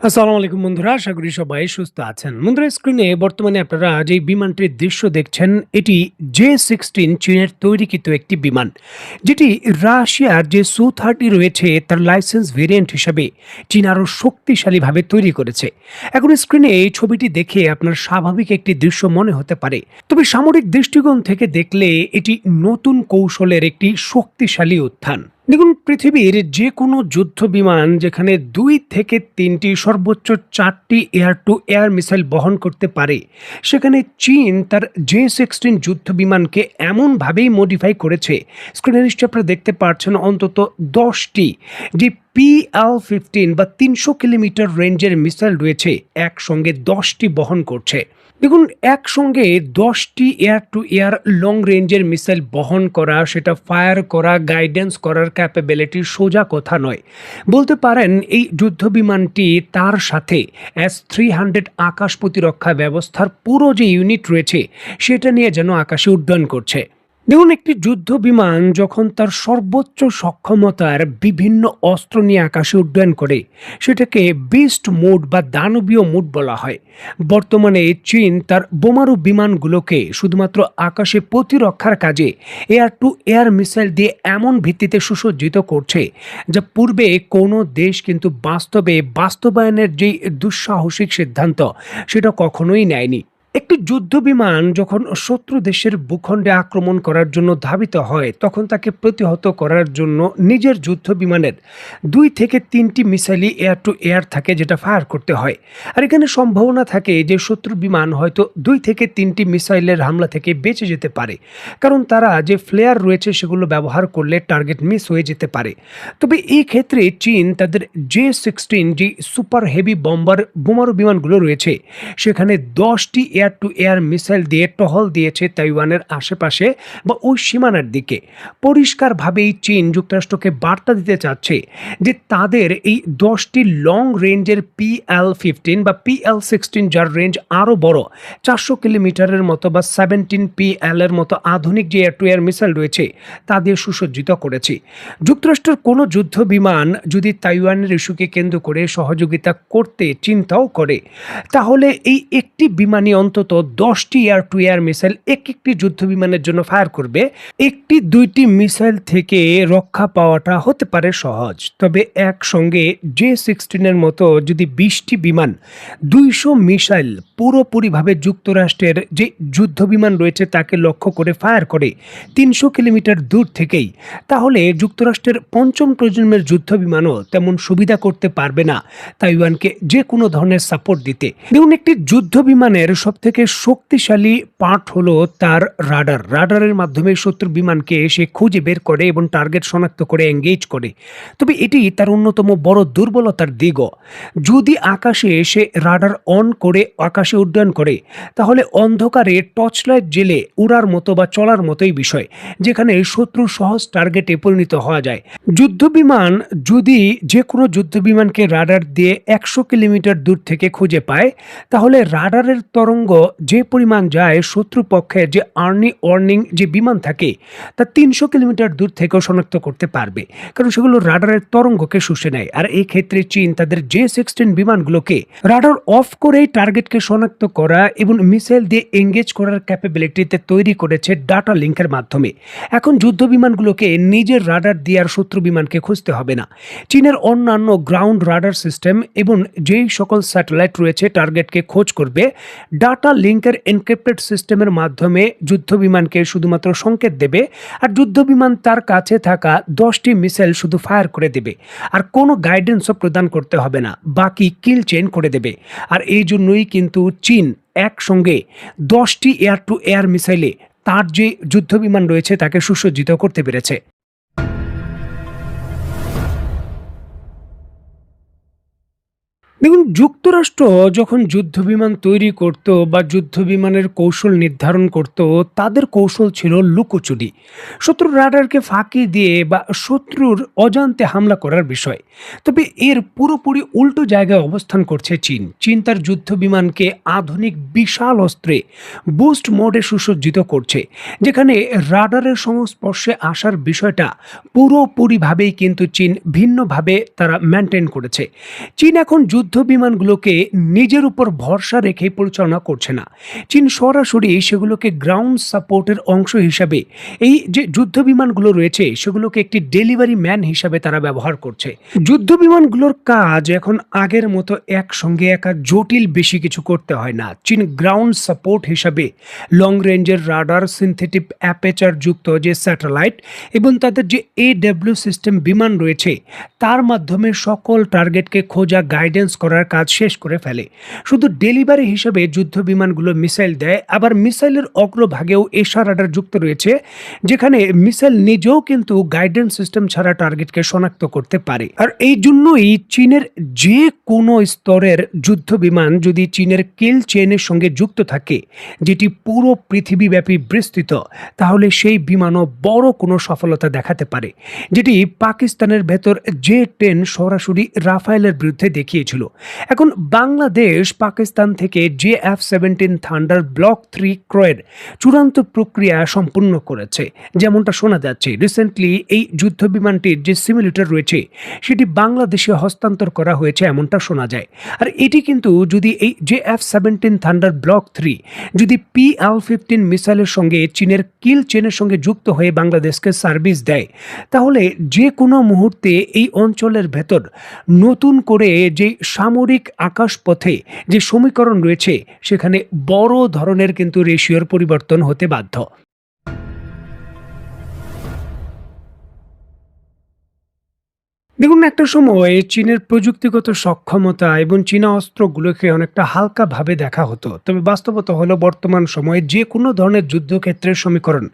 আসসালামু আলাইকুম বন্ধুরা, আশা করি সবাই সুস্থ আছেন। বন্ধুরা, স্ক্রিনে বর্তমানে আপনারা যে বিমানটির দৃশ্য দেখছেন, এটি J-16 চীনের তৈরিকৃত একটি বিমান, যেটি রাশিয়ার যে সু-30 রয়েছে তার লাইসেন্স ভেরিয়েন্ট হিসাবে চীন আরও শক্তিশালীভাবে তৈরি করেছে। এখন স্ক্রিনে এই ছবিটি দেখে আপনার স্বাভাবিক একটি দৃশ্য মনে হতে পারে, তবে সামরিক দৃষ্টিকোণ থেকে দেখলে এটি নতুন কৌশলের একটি শক্তিশালী উত্থান। দেখুন, পৃথিবীর যে কোনো যুদ্ধ বিমান যেখানে ২ থেকে ৩টি সর্বোচ্চ ৪টি এয়ার টু এয়ার মিসাইল বহন করতে পারে, সেখানে চীন তার J-16 যুদ্ধ বিমানকে এমনভাবেই মডিফাই করেছে। স্ক্রিনে নিশ্চয়ই আপনারা দেখতে পাচ্ছেন অন্তত ১০টি যে PL-15 বা ৩০০ কিলোমিটার রেঞ্জের মিসাইল রয়েছে, একসঙ্গে ১০টি বহন করছে। দেখুন, একসঙ্গে ১০টি এয়ার টু এয়ার লং রেঞ্জের মিসাইল বহন করা, সেটা ফায়ার করা, গাইডেন্স করার ক্যাপাবিলিটি সোজা কথা নয়। বলতে পারেন এই যুদ্ধ বিমানটি তার সাথে S-300 আকাশ প্রতিরক্ষা ব্যবস্থার পুরো যে ইউনিট রয়েছে সেটা নিয়ে যেন আকাশে উড্ডয়ন করছে। দেখুন, একটি যুদ্ধ বিমান যখন তার সর্বোচ্চ সক্ষমতার বিভিন্ন অস্ত্র নিয়ে আকাশে উড্ডয়ন করে, সেটাকে বিস্ট মোড বা দানবীয় মোড বলা হয়। বর্তমানে চীন তার বোমারু বিমানগুলোকে শুধুমাত্র আকাশে প্রতিরক্ষার কাজে এয়ার টু এয়ার মিসাইল দিয়ে এমন ভিত্তিতে সুসজ্জিত করছে, যা পূর্বে কোনো দেশ কিন্তু বাস্তবায়নের যেই দুঃসাহসিক সিদ্ধান্ত সেটা কখনোই নেয়নি। একটি যুদ্ধ বিমান যখন শত্রু দেশের ভূখণ্ডে আক্রমণ করার জন্য ধাবিত হয়, তখন তাকে প্রতিহত করার জন্য নিজের যুদ্ধ বিমানের ২ থেকে ৩টি মিসাইলই এয়ার টু এয়ার থাকে, যেটা ফায়ার করতে হয়। আর এখানে সম্ভাবনা থাকে যে শত্রু বিমান হয়তো ২ থেকে ৩টি মিসাইলের হামলা থেকে বেঁচে যেতে পারে, কারণ তারা যে ফ্লেয়ার রয়েছে সেগুলো ব্যবহার করলে টার্গেট মিস হয়ে যেতে পারে। তবে এই ক্ষেত্রে চীন তাদের J-16 যে সুপার হেভি বোমারু বিমানগুলো রয়েছে, সেখানে ১০টি এয়ার টু এয়ার মিসাইল দিয়ে টহল দিয়েছে তাইওয়ানের আশেপাশে বা ওই সীমানার দিকে। পরিষ্কারভাবেই চীন যুক্তরাষ্ট্রকে বার্তা দিতে চাচ্ছে যে তাদের এই ১০টি লং রেঞ্জের PL-15 বা PL-16, যার রেঞ্জ আরও বড়, ৪০০ কিলোমিটারের মতো বা 17 PL এর মতো আধুনিক যে এয়ার টু এয়ার মিসাইল রয়েছে তা দিয়ে সুসজ্জিত করেছি। যুক্তরাষ্ট্রের কোনো যুদ্ধ বিমান যদি তাইওয়ানের ইস্যুকে কেন্দ্র করে সহযোগিতা করতে চিন্তাও করে, তাহলে এই একটি বিমানই অন্তত ১০টি এয়ার টু এয়ার মিসাইল একটি যুদ্ধ বিমানের জন্য ফায়ার করবে। ১-২টি মিসাইল থেকে রক্ষা পাওয়াটা হতে পারে সহজ, তবে একসঙ্গে J-16 এর মতো যদি ২০টি বিমান ২০০ মিসাইল পুরোপুরিভাবে যুক্তরাষ্ট্রের যে যুদ্ধ বিমান রয়েছে তাকে লক্ষ্য করে ফায়ার করে ৩০০ কিলোমিটার দূর থেকেই, তাহলে যুক্তরাষ্ট্রের পঞ্চম প্রজন্মের যুদ্ধ বিমানও তেমন সুবিধা করতে পারবে না তাইওয়ানকে যে কোনো ধরনের সাপোর্ট দিতে। দেখুন, একটি যুদ্ধ বিমানের সবথেকে শক্তিশালী পার্ট হলো তার রাডারের মাধ্যমে শত্রু বিমানকে সে খুঁজে বের করে এবং টার্গেট শনাক্ত করে এঙ্গেজ করে। তবে এটি তার অন্যতম বড় দুর্বলতার দিকও। যদি আকাশে সে রাডার অন করে আকাশে উড্ডয়ন করে, তাহলে অন্ধকারে টর্চলাইট জেলে উড়ার মতো বা চলার মতোই বিষয়, যেখানে শত্রু সহজ টার্গেটে পরিণত হওয়া যায়। যুদ্ধ বিমান যদি যে কোনো যুদ্ধ বিমানকে রাডার দিয়ে ১০০ কিলোমিটার দূর থেকে খুঁজে পায়, তাহলে রাডারের তরঙ্গ যে পরিমাণ যায়, শত্রুপক্ষের যে আর্লি ওয়ার্নিং যে বিমান থাকে তা ৩০০ কিলোমিটার দূর থেকেও শনাক্ত করতে পারবে, কারণ সেগুলো রাডারের তরঙ্গকে শুষে নেয়। আর এই ক্ষেত্রে চীন তাদের J-16 বিমানগুলোকে রাডার অফ করেই টার্গেটকে শনাক্ত করা এবং মিসাইল দিয়ে এঙ্গেজ করার ক্যাপাবিলিটিতে তৈরি করেছে ডাটা লিঙ্কের মাধ্যমে। এখন যুদ্ধ বিমানগুলোকে নিজের রাডার দিয়ে আর শত্রু বিমানকে খুঁজতে হবে না। চীনের অন্যান্য গ্রাউন্ড রাডার সিস্টেম এবং যেই সকল স্যাটেলাইট রয়েছে টার্গেটকে খোঁজ করবে, ডাটা লিঙ্কের এনক্রিপ্টেড সিস্টেমের মাধ্যমে যুদ্ধ বিমানকে শুধুমাত্র সংকেত দেবে, আর যুদ্ধ বিমান তার কাছে থাকা 10টি মিসাইল শুধু ফায়ার করে দেবে, আর কোনো গাইডেন্সও প্রদান করতে হবে না, বাকি কিল চেইন করে দেবে। আর এই জন্যই কিন্তু চীন একসঙ্গে 10টি এয়ার টু এয়ার মিসাইলে তার যে যুদ্ধ বিমান রয়েছে তাকে সুসজ্জিত করতে পেরেছে। দেখুন, যুক্তরাষ্ট্র যখন যুদ্ধবিমান তৈরি করত বা যুদ্ধবিমানের কৌশল নির্ধারণ করত, তাদের কৌশল ছিল লুকোচুরি, শত্রুর রাডারকে ফাঁকি দিয়ে বা শত্রুর অজান্তে হামলা করার বিষয়। তবে এর পুরোপুরি উল্টো জায়গায় অবস্থান করছে চীন তার যুদ্ধবিমানকে আধুনিক বিশাল অস্ত্রে বুস্ট মোডে সুসজ্জিত করছে, যেখানে রাডারের সংস্পর্শে আসার বিষয়টা পুরোপুরিভাবেই কিন্তু চীন ভিন্নভাবে তারা মেনটেন করেছে। চীন এখন যুদ্ধ যুদ্ধ বিমানগুলোকে নিজের উপর ভরসা রেখে পরিচালনা করছে না। চীন সরাসরি সেগুলোকে গ্রাউন্ড সাপোর্টের অংশ হিসাবে এই যে যুদ্ধ বিমানগুলো রয়েছে সেগুলোকে একটি ডেলিভারি ম্যান হিসাবে তারা ব্যবহার করছে। যুদ্ধ বিমানগুলোর কাজ এখন আগের মতো একসঙ্গে একা জটিল বেশি কিছু করতে হয় না। চীন গ্রাউন্ড সাপোর্ট হিসাবে লং রেঞ্জের রাডার, সিনথেটিক অ্যাপেচার যুক্ত যে স্যাটেলাইট এবং তাদের যে AW সিস্টেম বিমান রয়েছে তার মাধ্যমে সকল টার্গেটকে খোঁজা, গাইডেন্স করার কাজ শেষ করে ফেলে। শুধু ডেলিভারি হিসেবে যুদ্ধ বিমানগুলো মিসাইল দেয়, আবার মিসাইলের অগ্রভাগেও এশা রাডার যুক্ত রয়েছে, যেখানে মিসাইল নিজেও কিন্তু গাইডেন্স সিস্টেম ছাড়া টার্গেটকে শনাক্ত করতে পারে। আর এই জন্যই চীনের যে কোনো স্তরের যুদ্ধ বিমান যদি চীনের কিল চেইনের সঙ্গে যুক্ত থাকে, যেটি পুরো পৃথিবীব্যাপী বিস্তৃত, তাহলে সেই বিমানও বড় কোনো সফলতা দেখাতে পারে, যেটি পাকিস্তানের ভেতর J-10 সরাসরি রাফায়েলের বিরুদ্ধে দেখিয়েছিল। এখন বাংলাদেশ পাকিস্তান থেকে JF-17 থান্ডার ব্লক 3 ক্রয়ের চূড়ান্ত প্রক্রিয়া সম্পূর্ণ করেছে। যেমনটা শোনা যাচ্ছে, রিসেন্টলি এই যুদ্ধ বিমানটির যে সিমুলেটর রয়েছে সেটি বাংলাদেশে হস্তান্তর করা হয়েছে এমনটা শোনা যায়। আর এটি কিন্তু যদি এই JF-17 থান্ডার ব্লক 3 যদি PL-15 মিসাইলের সঙ্গে চীনের কিল চেনের সঙ্গে যুক্ত হয়ে বাংলাদেশকে সার্ভিস দেয়, তাহলে যে কোনো মুহূর্তে এই অঞ্চলের ভেতর নতুন করে যে সামরিক আকাশপথে যে সমীকরণ রয়েছে সেখানে বড় ধরনের কিন্তু রেশিওর পরিবর্তন হতে বাধ্য। দেখুন, একটা সময় চীনের প্রযুক্তিগত সক্ষমতা এবং চীনা অস্ত্রগুলোকে অনেকটা হালকাভাবে দেখা হতো, তবে বাস্তবতা হলো বর্তমান সময়ে যে কোনো ধরনের যুদ্ধক্ষেত্রের সমীকরণ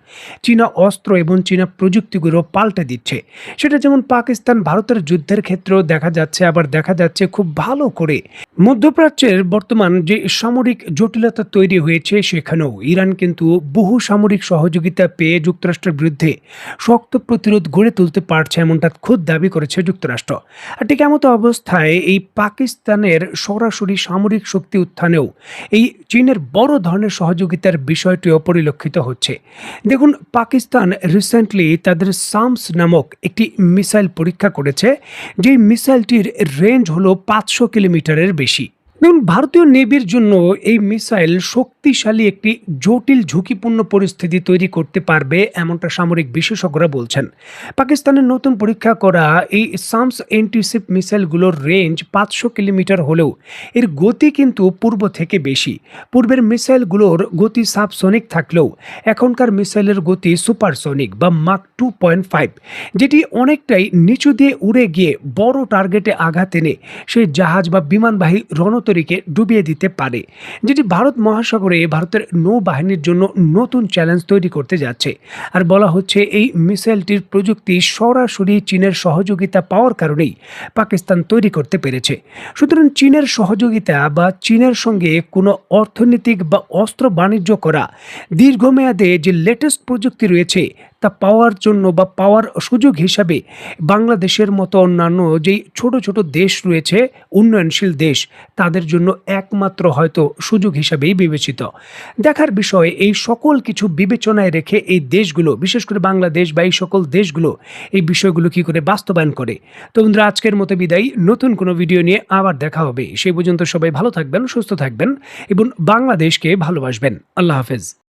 চীনা অস্ত্র এবং চীনা প্রযুক্তিগুলো পাল্টে দিচ্ছে। সেটা যেমন পাকিস্তান ভারতের যুদ্ধের ক্ষেত্রেও দেখা যাচ্ছে, আবার দেখা যাচ্ছে খুব ভালো করে মধ্যপ্রাচ্যের বর্তমান যে সামরিক জটিলতা তৈরি হয়েছে সেখানেও ইরান কিন্তু বহু সামরিক সহযোগিতা পেয়ে যুক্তরাষ্ট্রের বিরুদ্ধে শক্ত প্রতিরোধ গড়ে তুলতে পারছে, এমনটা খোদ দাবি করেছে যুক্তরাষ্ট্র। আর ঠিক এমতো অবস্থায় এই পাকিস্তানের সরাসরি সামরিক শক্তি উত্থানেও এই চীনের বড় ধরনের সহযোগিতার বিষয়টিও পরিলক্ষিত হচ্ছে। দেখুন, পাকিস্তান রিসেন্টলি তাদের সামস নামক একটি মিসাইল পরীক্ষা করেছে, যে মিসাইলটির রেঞ্জ হলো 500 কিলোমিটারের বেশি। দেখুন, ভারতীয় নেভির জন্য এই মিসাইল শক্তিশালী একটি জটিল ঝুঁকিপূর্ণ পরিস্থিতি তৈরি করতে পারবে, এমনটা সামরিক বিশেষজ্ঞরা বলছেন। পাকিস্তানের নতুন পরীক্ষা করা এই সামস এন্টিশিপ মিসাইলগুলোর রেঞ্জ 500 কিলোমিটার হলেও এর গতি কিন্তু পূর্ব থেকে বেশি। পূর্বের মিসাইলগুলোর গতি সাবসনিক থাকলেও এখনকার মিসাইলের গতি সুপারসনিক বা মাক 2.5, যেটি অনেকটাই নিচু দিয়ে উড়ে গিয়ে বড় টার্গেটে আঘাত এনে সেই জাহাজ বা বিমানবাহী রণতরীকে ডুবিয়ে দিতে পারে, যেটি ভারত মহাসাগরে ভারতের নৌবাহিনীর জন্য নতুন চ্যালেঞ্জ তৈরি করতে যাচ্ছে। আর বলা হচ্ছে এই মিসাইলটির প্রযুক্তি সরাসরি চীনের সহযোগিতা পাওয়ার কারণেই পাকিস্তান তৈরি করতে পেরেছে। সুতরাং চীনের সহযোগিতা বা চীনের সঙ্গে কোনো অর্থনৈতিক বা অস্ত্র বাণিজ্য করা দীর্ঘমেয়াদে যে লেটেস্ট প্রযুক্তি রয়েছে তা পাওয়ার জন্য বা পাওয়ার সুযোগ হিসাবে বাংলাদেশের মতো অন্যান্য যেই ছোট ছোট দেশ রয়েছে, উন্নয়নশীল দেশ, তাদের জন্য একমাত্র হয়তো সুযোগ হিসাবেই বিবেচিত। দেখার বিষয় এই সকল কিছু বিবেচনায় রেখে এই দেশগুলো, বিশেষ করে বাংলাদেশ বা এই সকল দেশগুলো এই বিষয়গুলো কি করে বাস্তবায়ন করে। তো বন্ধুরা, আজকের মতো বিদায়, নতুন কোনো ভিডিও নিয়ে আবার দেখা হবে। সেই পর্যন্ত সবাই ভালো থাকবেন, সুস্থ থাকবেন এবং বাংলাদেশকে ভালোবাসবেন। আল্লাহ হাফেজ।